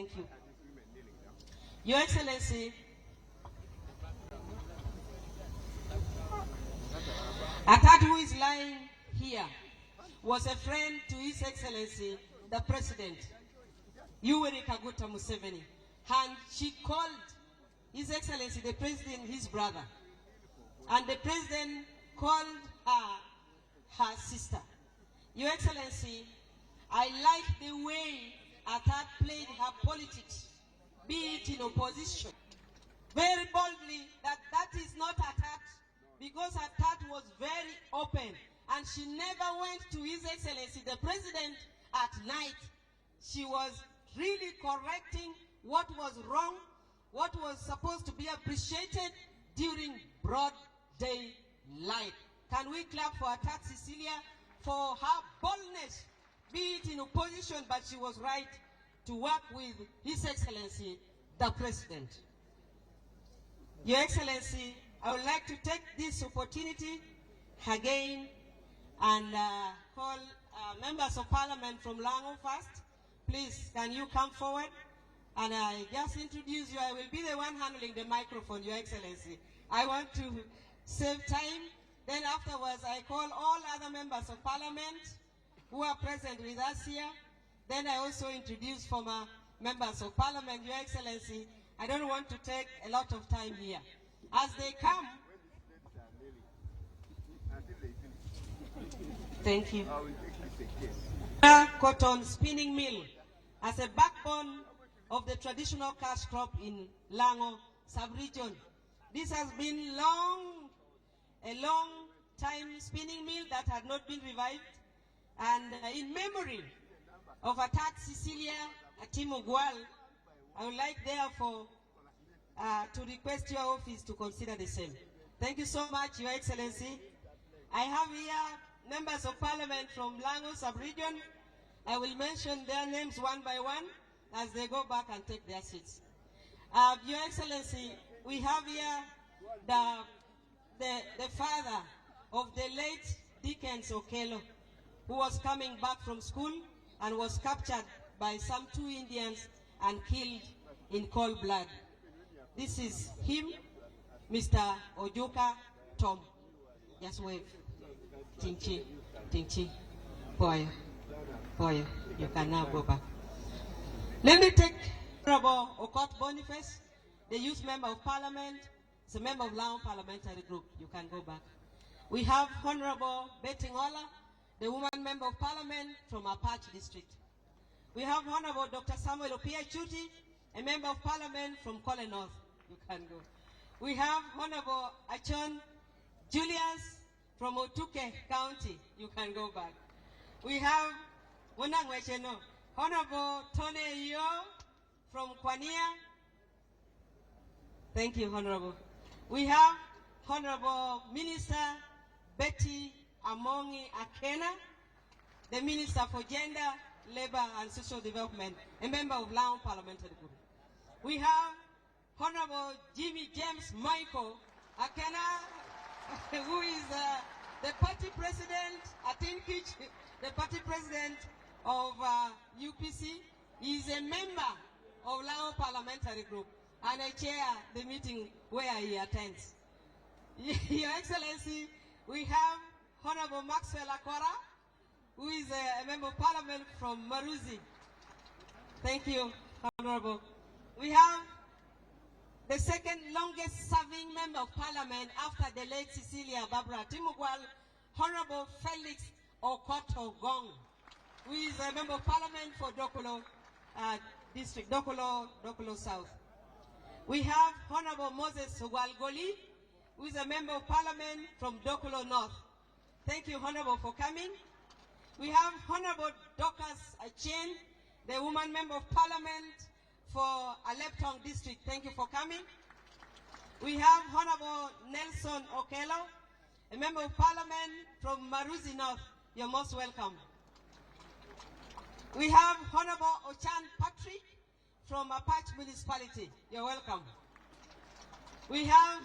Thank you. Your Excellency, Atat, who is lying here, was a friend to His Excellency, the President, Yoweri Kaguta Museveni, and she called His Excellency, the President, his brother, and the President called her sister. Your Excellency, I like the way Atat played her politics, be it in opposition, very boldly that is not Atat, because Atat was very open, and she never went to His Excellency, the President, at night. She was really correcting what was wrong, what was supposed to be appreciated during broad daylight. Can we clap for Atat Cecilia for her boldness, be it in opposition, but she was right to work with His Excellency, the President. Your Excellency, I would like to take this opportunity again and call members of Parliament from Lango first. Please, can you come forward? And I just introduce you. I will be the one handling the microphone, Your Excellency. I want to save time. Then afterwards, I call all other members of Parliament who are present with us here. Then I also introduce former members of Parliament, Your Excellency. I don't want to take a lot of time here. As they come, thank you. Cotton spinning mill as a backbone of the traditional cash crop in Lango sub-region. This has been a long time spinning mill that had not been revived. And in memory of Atat Cecilia Ogwal, I would like therefore to request your office to consider the same. Thank you so much, Your Excellency. I have here members of Parliament from Lango sub-region. I will mention their names one by one as they go back and take their seats. Your Excellency, we have here the father of the late Dickens Okello, who was coming back from school and was captured by some 2 Indians and killed in cold blood. This is him, Mr. Ojuka Tom. Just wave. Tinchi, Tinchi. Boy, you can now go back. Let me take Honorable Okot Boniface, the youth member of Parliament. He's a member of Lango Parliamentary Group. You can go back. We have Honorable Betty Ngola, the woman member of Parliament from Apache District. We have Honorable Dr. Samuel Opia Chuti, a member of Parliament from Kole North. You can go. We have Honorable Achon Julius from Otuke County. You can go back. We have Honorable Tony Yo from Kwania. Thank you, Honorable. We have Honorable Minister Betty Amongi Akena, the Minister for Gender, Labor and Social Development, a member of Lango Parliamentary Group. We have Honorable Jimmy James Michael Akena, who is the party president, Atinkich, the party president of UPC. He is a member of Lango Parliamentary Group, and I chair the meeting where he attends. Your Excellency, we have Honorable Maxwell Akwara, who is a member of Parliament from Maruzi. Thank you, Honorable. We have the second longest serving member of Parliament after the late Cecilia Barbara Ogwal, Honorable Felix Okoto Gong, who is a member of Parliament for Dokolo District, Dokolo South. We have Honorable Moses Ogwal-Goli, who is a member of Parliament from Dokolo North. Thank you, Honorable, for coming. We have Honorable Dorcas Achien, the woman member of Parliament for Aleptong District. Thank you for coming. We have Honorable Nelson Okello, a member of Parliament from Maruzi North. You're most welcome. We have Honorable Ochan Patrick from Apache Municipality. You're welcome. We have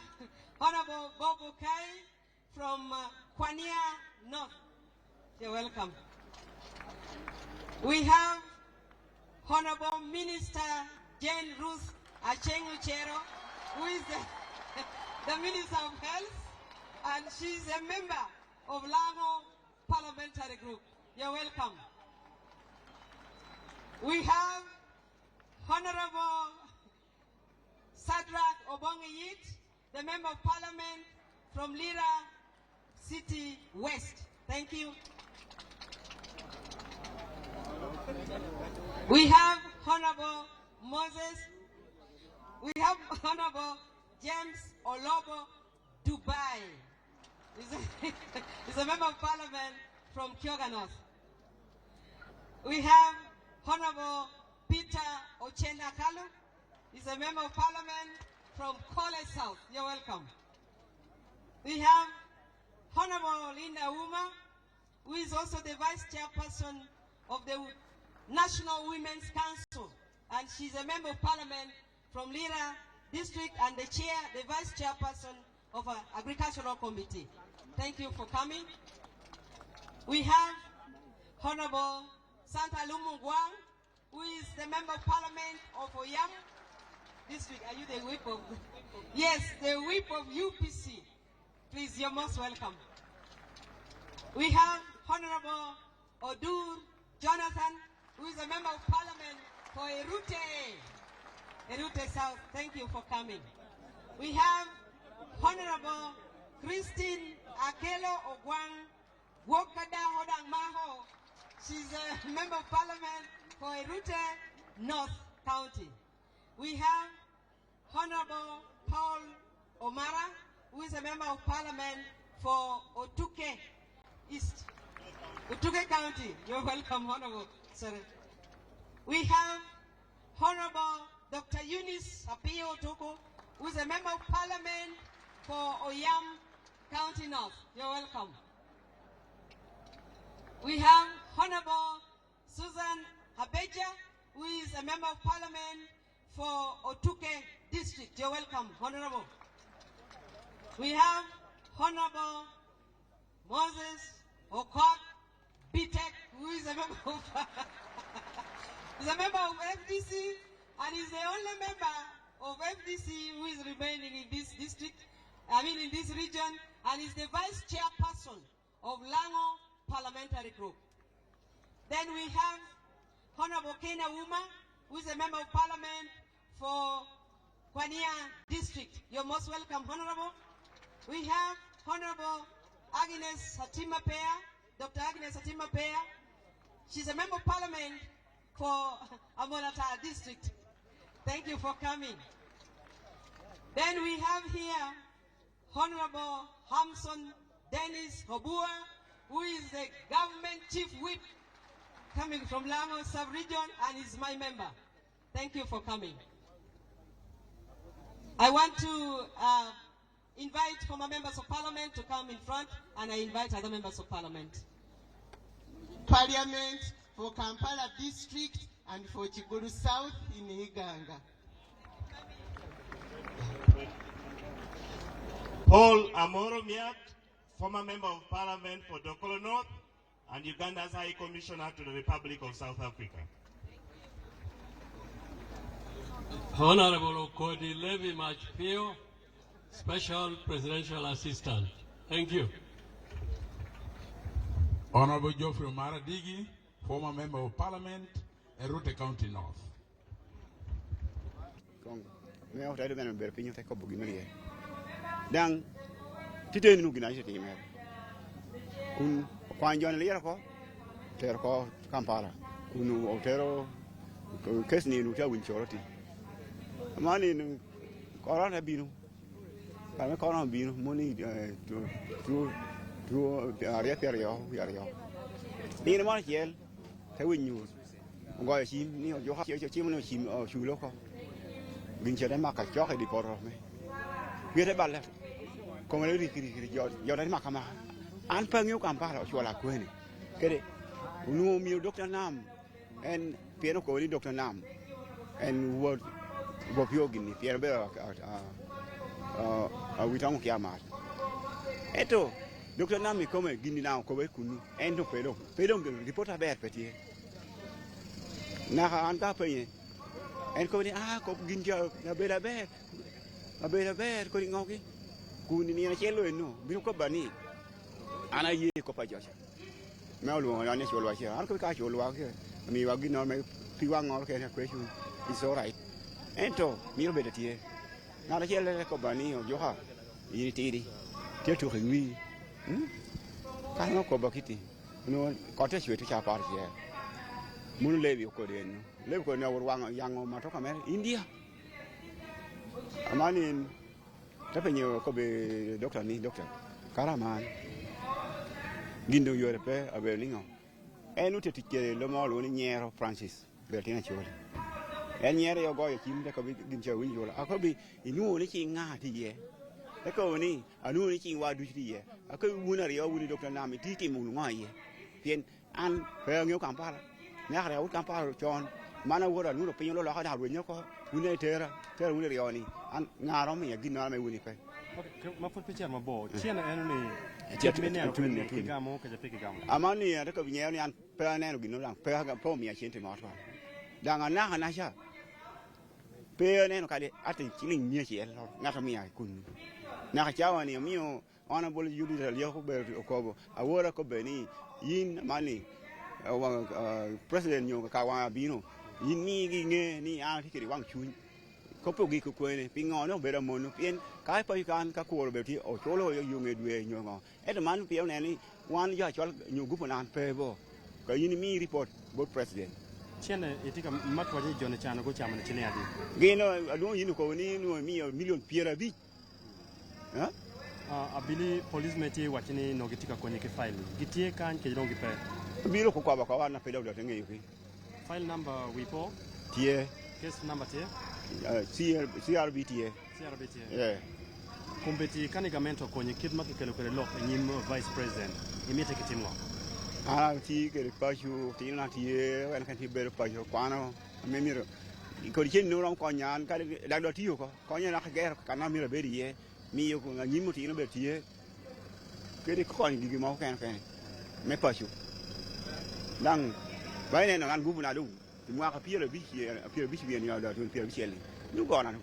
Honorable Bob Okai from Kwania North. You're welcome. We have Honorable Minister Jane Ruth Acheng Uchero, who is the Minister of Health, and she's a member of Lango Parliamentary Group. You're welcome. We have Honorable Sadrak Obongeyit, the Member of Parliament from Lira City West. Thank you. We have Honorable Moses. We have Honorable James Olobo Dubai. He's a Member of Parliament from Kyoga North. We have Honorable Peter Ochenda Kalu. He's a Member of Parliament from Kole South. You're welcome. We have Honorable Linda Uma, who is also the Vice Chairperson of the National Women's Council, and she's a Member of Parliament from Lira District and the Vice Chairperson of an Agricultural Committee. Thank you for coming. We have Honorable Santa Lumungwang, who is the Member of Parliament of Oyam District. Are you the whip of? Yes, the whip of UPC. Please, you're most welcome. We have Honorable Odur Jonathan, who is a Member of Parliament for Erute South. Thank you for coming. We have Honorable Christine Akelo Ogwal Wokada Hodang Maho. She's a Member of Parliament for Erute North County. We have Honorable Paul Omara, who is a Member of Parliament for Otuke East, Otuke County. You're welcome, Honorable. Sorry. We have Honorable Dr. Eunice Apio Toko, who is a Member of Parliament for Oyam County North. You're welcome. We have Honorable Susan Habeja, who is a Member of Parliament for Otuke District. You're welcome, Honorable. We have Honorable Moses Okot Bitek, who is a member of FDC, and is the only member of FDC who is remaining in this district, in this region, and is the Vice Chairperson of Lango Parliamentary Group. Then we have Honorable Kena Uma, who is a Member of Parliament for Kwania District. You're most welcome, Honorable. We have Honorable Agnes Hatima Pea, Dr. Agnes Hatima Pea. She's a Member of Parliament for Amonata District. Thank you for coming. Then we have here Honorable Hamson Dennis Hobua, who is the Government Chief Whip coming from Lango Sub-Region and is my member. Thank you for coming. I want to invite former members of Parliament to come in front, and I invite other members of Parliament. Parliament for Kampala District and for Chiguru South in Iganga. Paul Amoro Miat, former Member of Parliament for Dokolo North and Uganda's High Commissioner to the Republic of South Africa. Honorable Okodi Levi Machpio, Special Presidential Assistant. Thank you. Honorable Geoffrey Maradigi, former Member of Parliament, Erute County North. Dang, today no gina jeti mer. Kun kwanjon lira ko, ter ko Kampala. Kun otero kesni no ta winchoroti. Mani no korona binu. Kame korona binu moni tu area perio yario. Ni mo jel te winyu. Ngo chim ni yo ha chim no chim chulo ko. Winche da maka choke di poro me. Biết đấy bạn là còn cái đấy thì giờ đấy mà không ăn bao nhiêu cảm bao cho là quên cái đấy nu miêu Dr. Nam and piano có đi Dr. Nam and what yogini piano bây we don't care much eto Dr. Nam mi come gini nào có với kunu endo pedo cái report aberto ti na anta pe en ko ni ko ginja bela ber ko ngoki kuni ni na chelo no bi ko bani ana ye ko pa jocha me lu ya ne cholo cha an ko ka cholo wa ke mi wa gi no me pi wa ngor ke na question is all right ento mi ro be tie na na chelo ko bani o jo ha yi ti di tie tu ri ka no ko ba kiti no ko te chwe tu cha par je mun le bi ko de no le ko na wa yang ma to ka me India amani tapi nyo ko be doctor karaman gindo yore pe abe lingo enu te tike lo mo lo ni nyero Francis Bertina chole en nyero yo go yim de ko bi gincho wi yola akobi inu ni chi nga ti ye e ko ni anu ni chi wa du ti ye akobi wuna ri yo wuni doctor na mi ti mu nga ye pien an pe ngyo kampala nya ra u kampala chon mana wora nu pe lo ka da ru nyoko wuni tera wuni ri yo ni an nga ro mi ya gino me wuni pe ma fot picha ma bo chiena en ni jet me ne ko gamo ka jape gamo amani ya ko binye ni an pe ne no gino lang pe ga po mi ya chente ma to da nga na sha pe ne no ka de atin chilin nye che lo na to mi ya kun na ka chawa ni mi o honorable Judy yo ko be ko bo awora ko be ni yin mani president nyo ka wa bino yin ni gi nge ni a ti ki wang chu ko po gi ko ne pingo no be ra mo no pien kai pa kan ka ko be ti o cholo yo yu nge due nyo ngo e de man pio ne ni wan ya chol nyu gu nan pe bo ka yin mi report bo president chiena etika matwa je jone chana go chama ne chine adi gi no adu yin ko ni no mi million piera bi ha abili police meti wachini no gitika kwenye ke file gitie kan ke rongi pe biro ko kwa ba kwa na pe do de nge yu file number wipo tie case number tie CRBTA yeah kumbeti kanigamento kwenye kidma kikelo kele lo nyim vice president imite kitimwa ti ke pashu ti na ti wen kan ti ber pashu kwano me miro ko chen no ron ko nyan ka da do ti ko nya na ga ka na miro be ri mi yo ko nyim ti no be ti ke ri ko ni gi mo kan me pashu dang bai ne na ngan gubu na du mwa ka pia bi bien ya da tun pia bi cheli nu go na tu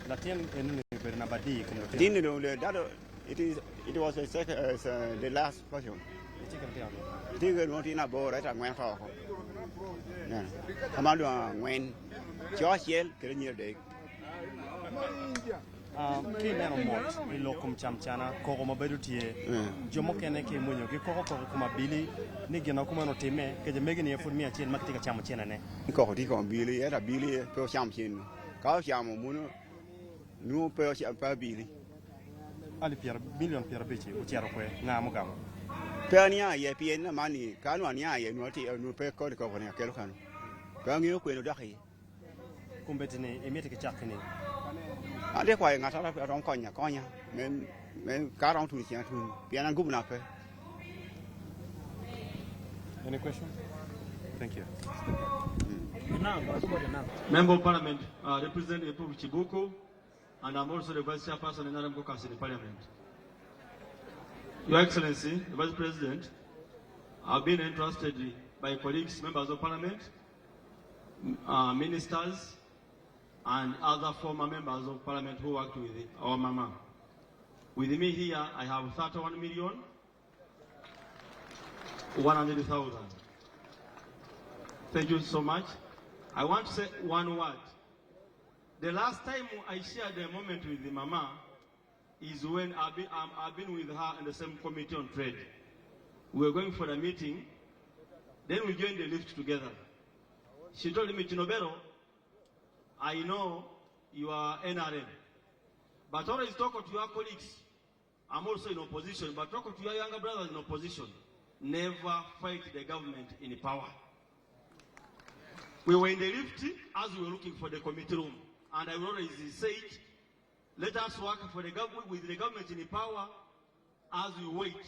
la tien en per na badi como tin no le da it was a second the last version tiga no tina bo ra ta ngwen fa ko na amando ngwen cho chel ke ni de ki neno mot ilo kum chamchana ko ma bedu tie jomo kene ke munyo ki ko kuma bili ni gena kuma no time ke je megini e furmi achien maktika chamo chena ne ko ti ko bili era bili pe cham chin ka chamo muno nu pe pa bili ali pier billion pier bichi u tiaro ko ngamo gam pe ni ye pien na mani ka no ni ye no ti no pe ko ne ke lo kan ka ngi ko no dakhi kumbetini emete ke chakini ade kwa nga ta rong konya men ka rong tu chen tu pian an gubna pe any question thank you Member of Parliament represent Epu Chibuku, and I'm also the Vice Chairperson in Naramko City Parliament. Your Excellency, the Vice President, I've been entrusted by colleagues, members of Parliament, ministers, and other former members of Parliament who worked with our mama. With me here, I have 31,100,000. Thank you so much. I want to say one word. The last time I shared a moment with the mama is when I've been with her in the same committee on trade. We were going for a meeting, then we joined the lift together. She told me, Chinobero, I know you are NRM, but always talk to your colleagues. I'm also in opposition, but talk to your younger brothers in opposition. Never fight the government in power. We were in the lift as we were looking for the committee room, and I always said, let us work for the government with the government in power as we wait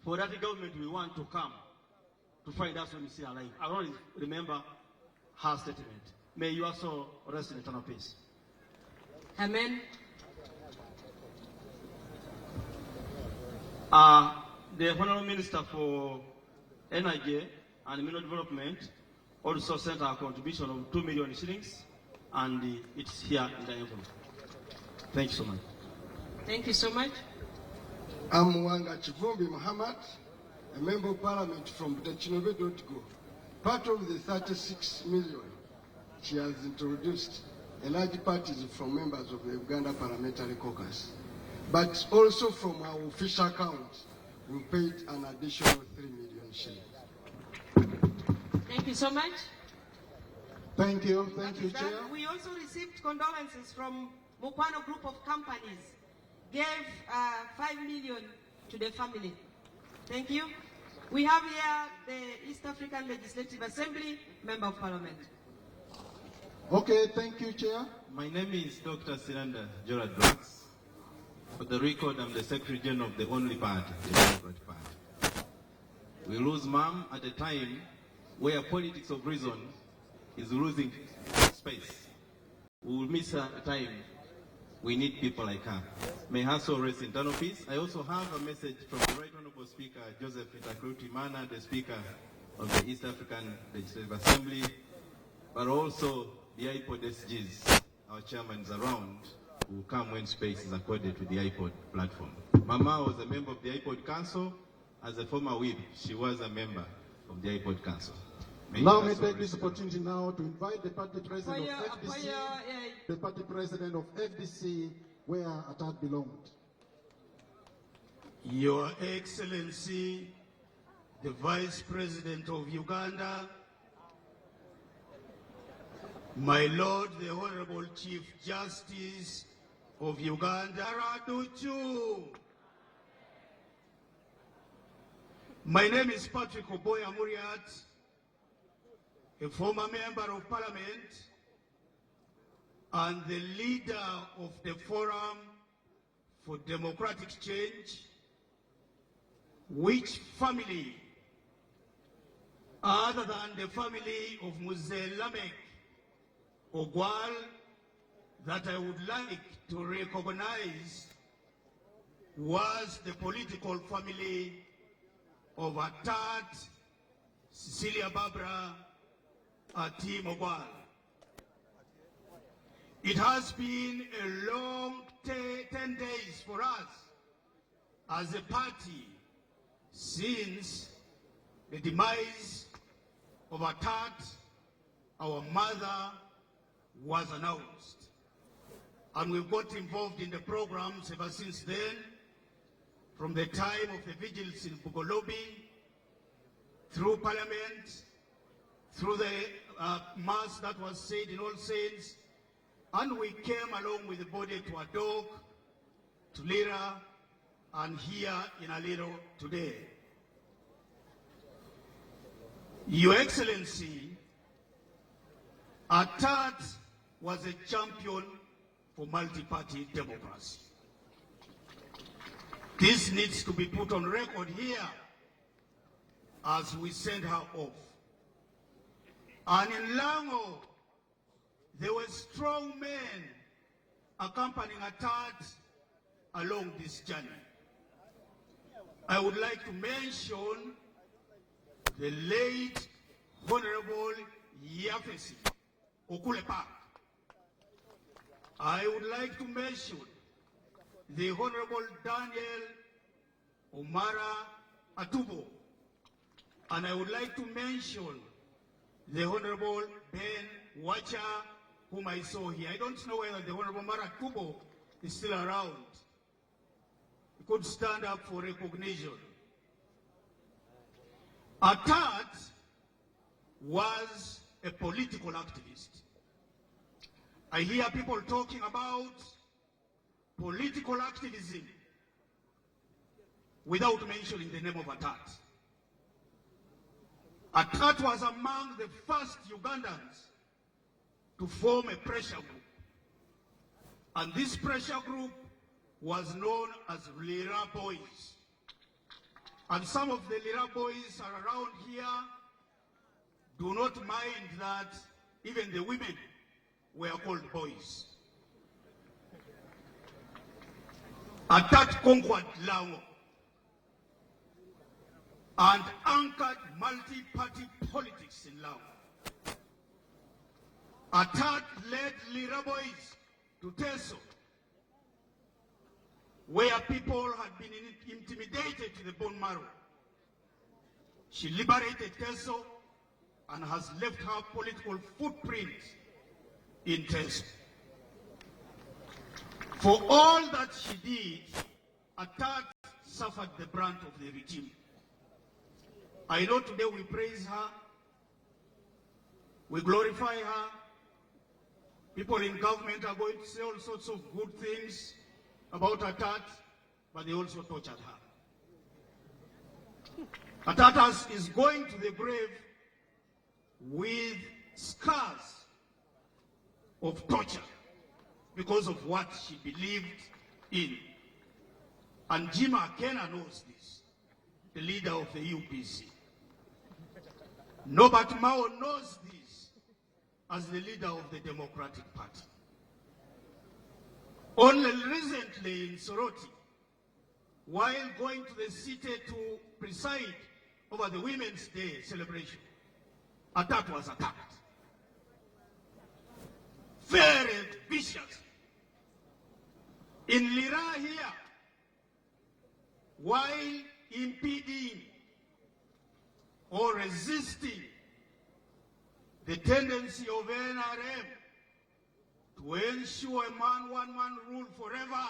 for that government we want to come to find us when we see alive. I always remember her statement. May you also rest in eternal peace. Amen. The Honorable Minister for Energy and Mineral Development also sent our contribution of 2 million shillings, and it's here in the envelope. Thank you so much. Thank you so much. I'm Wanga Chivumbi Muhammad, a member of parliament from Butachinove.go. Part of the 36 million she has introduced, a large part is from members of the Uganda Parliamentary Caucus. But also from our official account, we paid an additional 3 million shillings. Thank you so much. Thank you, Chair. We also received condolences from Mukwano Group of Companies, gave 5 million to the family. Thank you. We have here the East African Legislative Assembly, Member of Parliament. Okay, thank you, Chair. My name is Dr. Siranda Gerard Blacks. For the record, I'm the Secretary General of the only party, the Democratic Party. We lose Mom at a time where politics of reason is losing space. We will miss her at a time we need people like her. May her soul rest in eternal peace. I also have a message from the Right Honorable Speaker, Joseph Itakrutimana, the Speaker of the East African Legislative Assembly, but also the iPod SGs, our chairman is around, who will come when space is accorded to the iPod platform. Mama was a member of the iPod Council. As a former whip, she was a member of the iPod Council. Now may take this opportunity now to invite the party president of FDC, the party president of FDC, where Atat belonged. Your Excellency, the Vice President of Uganda, my Lord, the Honorable Chief Justice of Uganda, Raduchu. My name is Patrick Oboya Muriat, a former member of Parliament and the leader of the Forum for Democratic Change, which family, other than the family of Mzee Lamek Ogwal, that I would like to recognize was the political family of Atat, Cecilia Barbara, Team Ogwal. It has been a long 10 days for us as a party since the demise of Atat, our mother, was announced. And we've got involved in the programs ever since then, from the time of the vigils in Bugolobi, through Parliament, through the Mass that was said in All Saints, and we came along with the body to Adok, to Lira, and here in Aliro today. Your Excellency, Atat was a champion for multi-party democracy. This needs to be put on record here as we send her off. And in Lango, there were strong men accompanying Atat along this journey. I would like to mention the late Honorable Yafesi Okulepa. I would like to mention the Honorable Daniel Omara Atubo. And I would like to mention the Honorable Ben Wacha, whom I saw here. I don't know whether the Honorable Omara Atubo is still around. He could stand up for recognition. Atat was a political activist. I hear people talking about political activism without mentioning the name of Atat. Atat was among the first Ugandans to form a pressure group. And this pressure group was known as Lira Boys. And some of the Lira Boys are around here. Do not mind that even the women were called boys. Atat conquered Lango and anchored multi-party politics in Lango. Atat led Lira boys to Teso, where people had been intimidated to the bone marrow. She liberated Teso and has left her political footprint in Teso. For all that she did, Atat suffered the brunt of the regime. I know today we praise her, we glorify her. People in government are going to say all sorts of good things about Atat, but they also tortured her. Atat is going to the grave with scars of torture because of what she believed in. And Jima Kena knows this, the leader of the UPC. Norbert Mao knows this as the leader of the Democratic Party. Only recently in Soroti, while going to the city to preside over the Women's Day celebration, Atat was attacked. Very vicious. In Lira here, while impeding or resisting the tendency of NRM to ensure a one-man rule forever,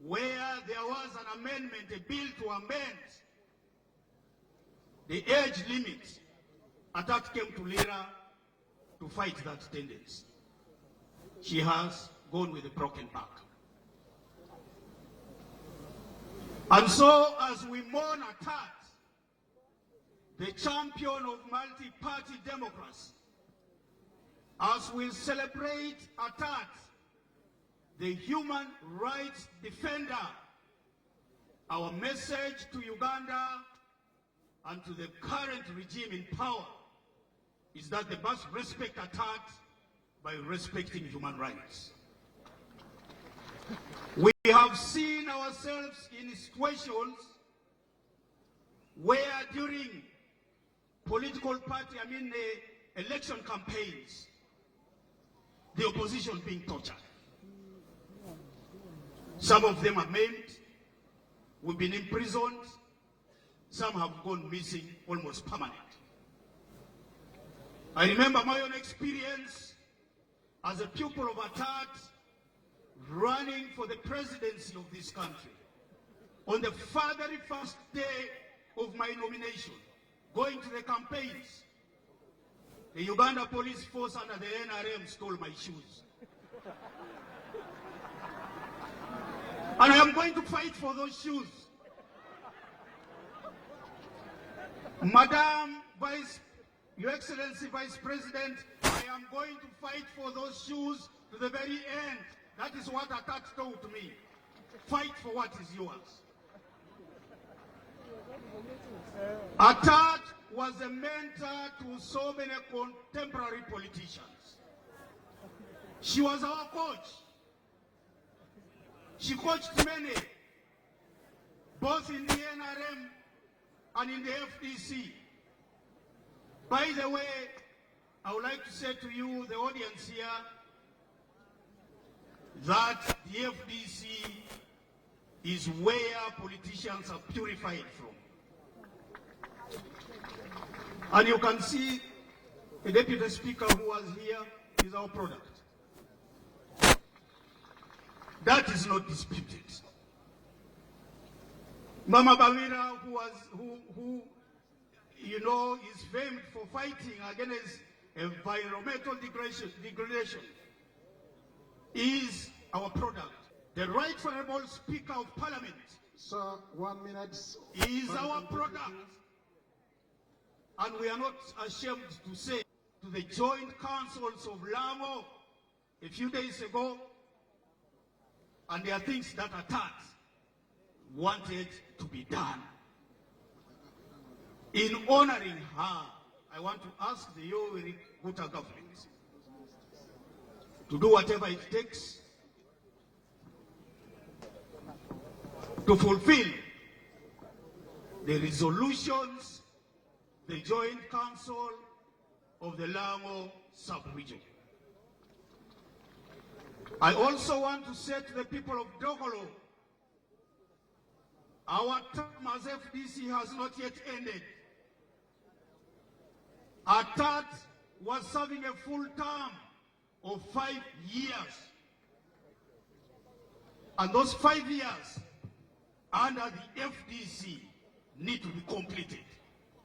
where there was an amendment, a bill to amend the age limit, Atat came to Lira to fight that tendency. She has gone with a broken back. And so, as we mourn Atat, the champion of multi-party democracy, as we celebrate Atat, the human rights defender, our message to Uganda and to the current regime in power is that they must respect Atat by respecting human rights. We have seen ourselves in situations where during political party, election campaigns, the opposition being tortured. Some of them are maimed, we've been imprisoned, some have gone missing almost permanent. I remember my own experience as a pupil of Atat running for the presidency of this country. On the very first day of my nomination, going to the campaigns, the Uganda police force under the NRM stole my shoes. And I am going to fight for those shoes. Madam Your Excellency Vice President, I am going to fight for those shoes to the very end. That is what Atat told me. Fight for what is yours. Atat was a mentor to so many contemporary politicians. She was our coach. She coached many, both in the NRM and in the FDC. By the way, I would like to say to you, the audience here, that the FDC is where politicians are purified from. And you can see the Deputy Speaker who was here is our product. That is not disputed. Mama Bawira, who is famed for fighting against environmental degradation, is our product. The Right Honorable Speaker of Parliament, Sir, 1 minute. Is our product. And we are not ashamed to say to the joint councils of Lamu a few days ago, and there are things that Atat wanted to be done. In honoring her, I want to ask the Yoweri Guta government to do whatever it takes to fulfill the resolutions the Joint Council of the Lamu sub-region. I also want to say to the people of Dogolo, our term as FDC has not yet ended. Our TAT was serving a full term of 5 years. And those 5 years under the FDC need to be completed.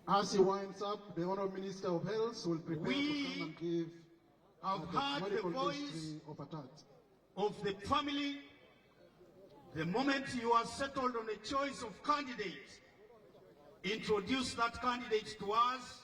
As he winds up, the Honourable Minister of Health will prepare to come and give have heard the voice of the family. The moment you are settled on a choice of candidate, introduce that candidate to us.